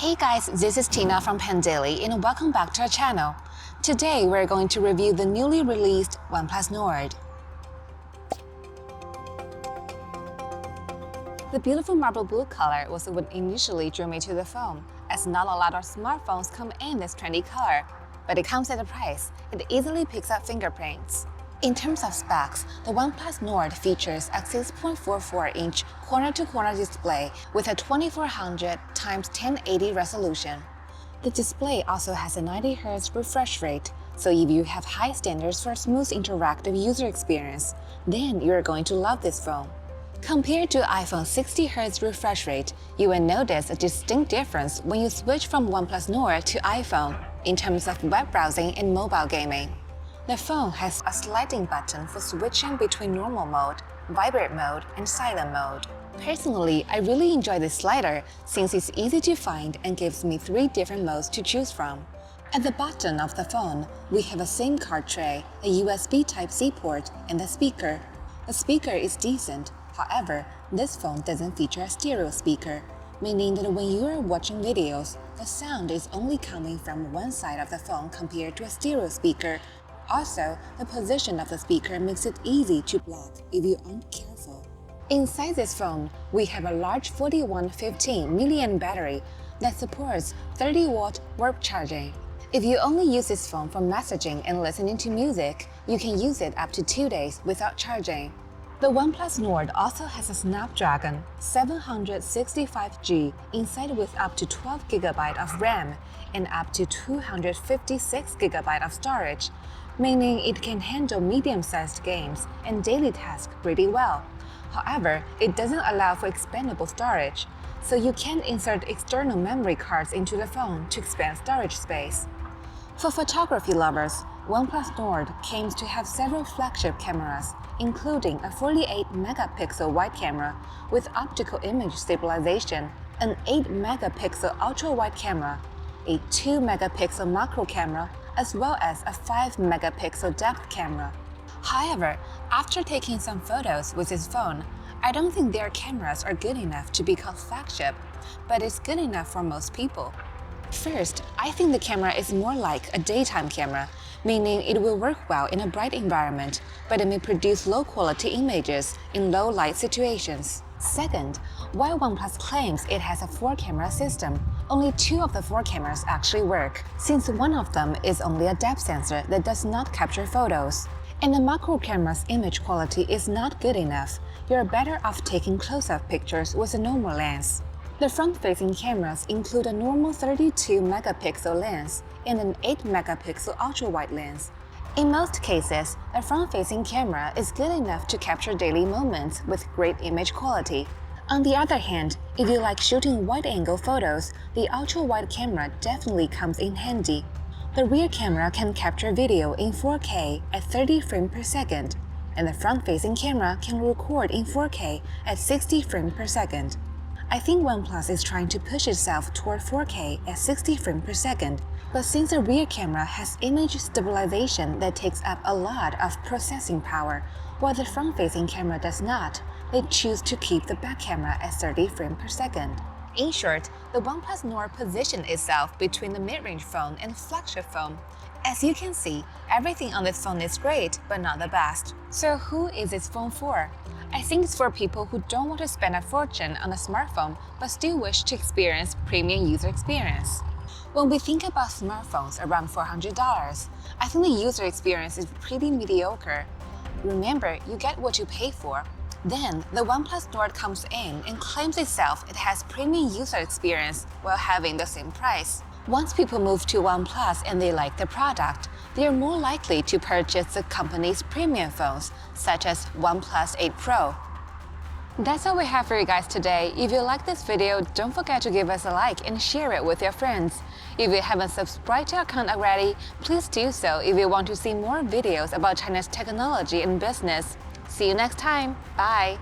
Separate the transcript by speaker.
Speaker 1: Hey guys, this is Tina from Pen Daily and welcome back to our channel. Today we're going to review the newly released OnePlus Nord. The beautiful marble blue color was what initially drew me to the phone, as not a lot of smartphones come in this trendy color, but it comes at a price. It easily picks up fingerprints. In terms of specs, the OnePlus Nord features a 6.44-inch corner-to-corner display with a 2400x1080 resolution. The display also has a 90 Hz refresh rate, so if you have high standards for smooth interactive user experience, then you're going to love this phone. Compared to iPhone's 60 Hz refresh rate, you will notice a distinct difference when you switch from OnePlus Nord to iPhone in terms of web browsing and mobile gaming. The phone has a sliding button for switching between normal mode, vibrate mode, and silent mode. Personally, I really enjoy this slider since it's easy to find and gives me 3 different modes to choose from. At the bottom of the phone, we have a SIM card tray, a USB Type-C port, and a speaker. The speaker is decent, however, this phone doesn't feature a stereo speaker, meaning that when you are watching videos, the sound is only coming from one side of the phone compared to a stereo speaker. Also, the position of the speaker makes it easy to block if you aren't careful. Inside this phone, we have a large 4115 mAh battery that supports 30-watt warp charging. If you only use this phone for messaging and listening to music, you can use it up to 2 days without charging. The OnePlus Nord also has a Snapdragon 765G inside with up to 12 GB of RAM and up to 256 GB of storage, meaning it can handle medium-sized games and daily tasks pretty well. However, it doesn't allow for expandable storage, so you can't insert external memory cards into the phone to expand storage space. For photography lovers, OnePlus Nord claims to have several flagship cameras, including a 48-megapixel wide camera with optical image stabilization, an 8-megapixel ultra-wide camera, a 2-megapixel macro camera, as well as a 5-megapixel depth camera. However, after taking some photos with this phone, I don't think their cameras are good enough to be called flagship, but it's good enough for most people. First, I think the camera is more like a daytime camera, meaning it will work well in a bright environment, but it may produce low-quality images in low-light situations. Second, while OnePlus claims it has a 4-camera system, only 2 of the 4 cameras actually work, since one of them is only a depth sensor that does not capture photos. And the macro camera's image quality is not good enough. You're better off taking close-up pictures with a normal lens. The front-facing cameras include a normal 32-megapixel lens and an 8-megapixel ultra-wide lens. In most cases, the front-facing camera is good enough to capture daily moments with great image quality. On the other hand, if you like shooting wide-angle photos, the ultra-wide camera definitely comes in handy. The rear camera can capture video in 4K at 30 frames per second, and the front-facing camera can record in 4K at 60 frames per second. I think OnePlus is trying to push itself toward 4K at 60 frames per second, but since the rear camera has image stabilization that takes up a lot of processing power, while the front-facing camera does not, they choose to keep the back camera at 30 frames per second. In short, the OnePlus Nord positions itself between the mid-range phone and flagship phone. As you can see, everything on this phone is great, but not the best. So who is this phone for? I think it's for people who don't want to spend a fortune on a smartphone but still wish to experience premium user experience. When we think about smartphones around $400, I think the user experience is pretty mediocre. Remember, you get what you pay for. Then, the OnePlus Nord comes in and claims itself it has premium user experience while having the same price. Once people move to OnePlus and they like the product, they are more likely to purchase the company's premium phones, such as OnePlus 8 Pro. That's all we have for you guys today. If you like this video, don't forget to give us a like and share it with your friends. If you haven't subscribed to our account already, please do so if you want to see more videos about China's technology and business. See you next time. Bye!